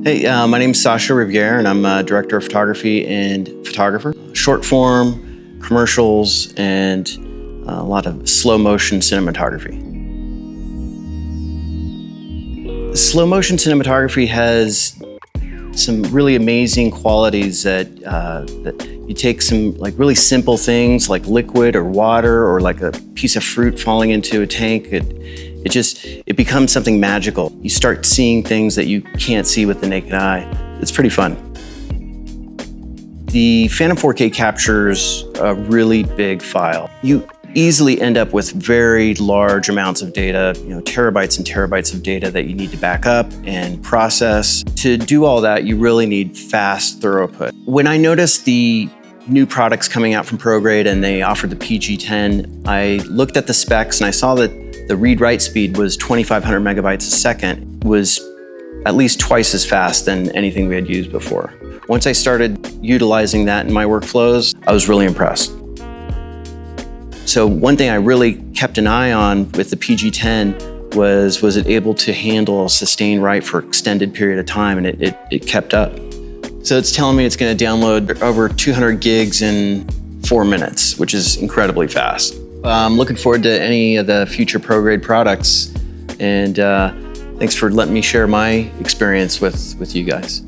Hey, my name's Sacha Rivière, and I'm a director of photography and photographer. Short form, commercials, and a lot of slow motion cinematography. Slow motion cinematography has some really amazing qualities that you take some really simple things like liquid or water or like a piece of fruit falling into a tank. It becomes something magical. You start seeing things that you can't see with the naked eye. It's pretty fun. The Phantom 4K captures a really big file. You easily end up with very large amounts of data, terabytes and terabytes of data that you need to back up and process. To do all that, you really need fast throughput. When I noticed the new products coming out from ProGrade and they offered the PG10, I looked at the specs and I saw that the read-write speed was 2,500 megabytes a second, was at least twice as fast than anything we had used before. Once I started utilizing that in my workflows, I was really impressed. So one thing I really kept an eye on with the PG10 was it able to handle a sustained write for an extended period of time, and it kept up. So it's telling me it's going to download over 200 gigs in 4 minutes, which is incredibly fast. I'm looking forward to any of the future ProGrade products, and thanks for letting me share my experience with you guys.